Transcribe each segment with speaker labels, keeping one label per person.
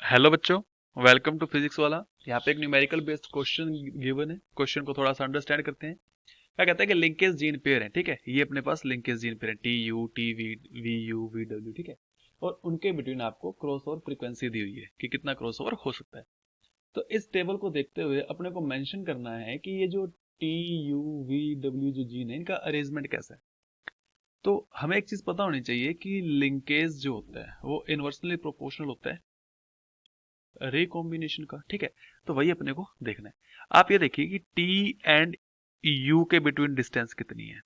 Speaker 1: Hello बच्चों, welcome to physics वाला। यहाँ पे एक न्यूमेरिकल बेस्ड क्वेश्चन गिवन है। क्वेश्चन को थोड़ा सा अंडरस्टैंड करते हैं। क्या कहता है कि लिंकेज जीन पेयर है, ठीक है। ये अपने पास लिंकेज जीन पेयर है, T U T V V U V W, ठीक है। और उनके बिटवीन आपको क्रॉस ओवर फ्रीक्वेंसी दी हुई है कि कितना क्रॉस ओवर हो सकता है। तो इस टेबल को देखते हुए अपने को मेंशन करना है कि ये जो टी यू वी डब्ल्यू जो जीन है, इनका अरेंजमेंट कैसा है। तो हमें एक चीज पता होनी चाहिए कि लिंकेज जो होता है वो इनवर्सली प्रोपोर्शनल होता है रिकॉम्बिनेशन का, ठीक है। तो वही अपने को देखना है। आप ये देखिए कि टी एंड यू के बिटवीन डिस्टेंस कितनी है।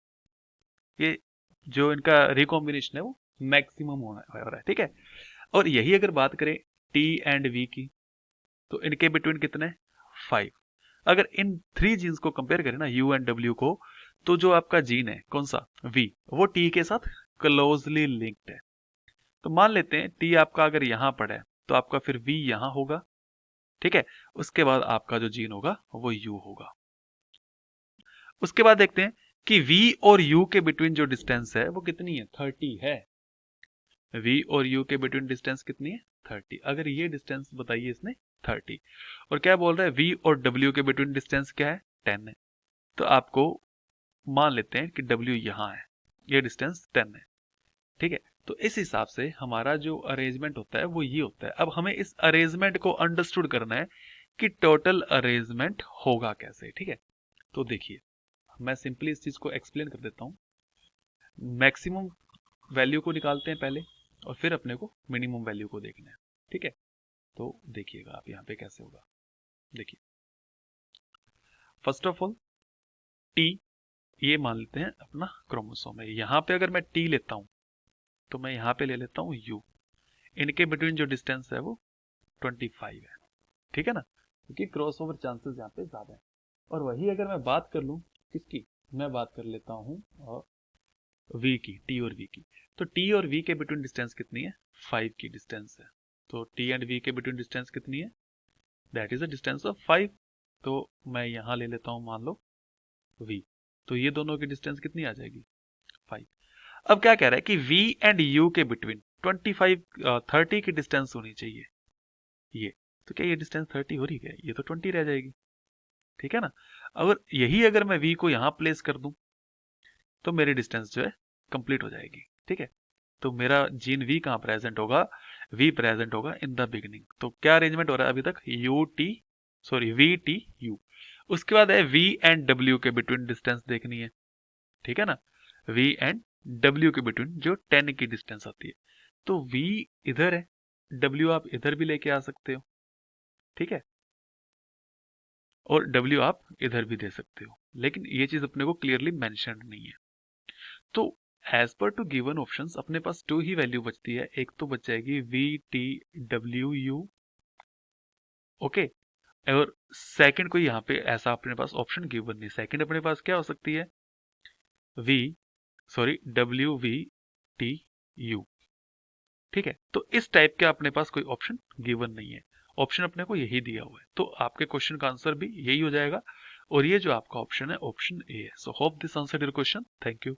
Speaker 1: ये जो इनका रिकॉम्बिनेशन है वो मैक्सिमम हो रहा है, ठीक है। और यही अगर बात करें टी एंड वी की, तो इनके बिटवीन कितने, 5। अगर इन थ्री जीन्स को कंपेयर करें ना, यू एंड डब्ल्यू को, तो जो आपका जीन है कौन सा, वी, वो टी के साथ क्लोजली लिंक्ड है। तो मान लेते हैं टी आपका अगर यहां पड़ा है, तो आपका फिर वी यहां होगा, ठीक है। उसके बाद आपका जो जीन होगा वो यू होगा। उसके बाद देखते हैं कि v और u के बिटवीन जो डिस्टेंस है वो कितनी है, 30 है। v और u के बिटवीन डिस्टेंस कितनी है, 30। अगर ये डिस्टेंस बताइए इसने, 30। और क्या बोल रहा है, v और w के बिटवीन डिस्टेंस क्या है, 10 है। तो आपको मान लेते हैं कि w यहां है, ये डिस्टेंस 10 है, ठीक है। तो इस हिसाब से हमारा जो अरेंजमेंट होता है वो ये होता है। अब हमें इस अरेंजमेंट को अंडरस्टूड करना है कि टोटल अरेंजमेंट होगा कैसे, ठीक है। तो देखिए, मैं सिंपली इस चीज को एक्सप्लेन कर देता हूँ। मैक्सिमम वैल्यू को निकालते हैं पहले, और फिर अपने को मिनिमम वैल्यू को देखना है, ठीक है। तो देखिएगा आप यहाँ पे कैसे होगा। देखिए, फर्स्ट ऑफ ऑल टी, ये मान लेते हैं अपना क्रोमोसोम है। यहाँ पे अगर मैं टी लेता हूँ, तो मैं यहाँ पे ले लेता हूँ यू। इनके बिटवीन जो डिस्टेंस है वो 25 है, ठीक है ना, क्योंकि क्रॉस ओवर चांसेस यहाँ पे ज्यादा है। और वही अगर मैं बात कर लूँ किसकी, मैं बात कर लेता हूँ वी की, टी और वी की। तो टी और वी के बिटवीन डिस्टेंस कितनी है, 5 की डिस्टेंस है। तो टी एंड वी के बिटवीन डिस्टेंस कितनी है, that is a distance of 5। तो मैं यहां ले लेता हूं, मान लो वी। तो ये दोनों की डिस्टेंस कितनी आ जाएगी, 5। अब क्या कह रहा है कि वी एंड यू के बिटवीन 30 की डिस्टेंस होनी चाहिए ये। तो क्या ये डिस्टेंस 30 हो रही है, ये तो 20 रह जाएगी, ठीक है ना। अगर यही अगर मैं वी को यहां प्लेस कर दूं, तो मेरी डिस्टेंस जो है कंप्लीट हो जाएगी, ठीक है। तो मेरा जीन वी कहाँ प्रेजेंट होगा, वी प्रेजेंट होगा इन द बिगनिंग। तो क्या अरेंजमेंट हो रहा है अभी तक, U T, sorry we T you. उसके बाद है वी एंड डब्ल्यू के बिटवीन डिस्टेंस देखनी है, ठीक है ना। वी एंड डब्ल्यू के बिटवीन जो 10 की डिस्टेंस आती है। तो वी इधर है, डब्ल्यू आप इधर भी लेके आ सकते हो, ठीक है। और डब्ल्यू आप इधर भी दे सकते हो, लेकिन ये चीज अपने को क्लियरली मेंशन नहीं है। तो as per to given options अपने पास 2 ही वैल्यू बचती है। एक तो बच जाएगी V T W U, okay. और सेकंड कोई यहाँ पे ऐसा अपने पास ऑप्शन गिवन नहीं। सेकंड अपने पास क्या हो सकती है, V, sorry W V T U, ठीक है। तो इस टाइप का अपने पास कोई ऑप्शन गिवन नहीं है। ऑप्शन अपने को यही दिया हुआ है, तो आपके क्वेश्चन का आंसर भी यही हो जाएगा। और ये जो आपका ऑप्शन है, ऑप्शन ए है। So hope this answer your question, thank you.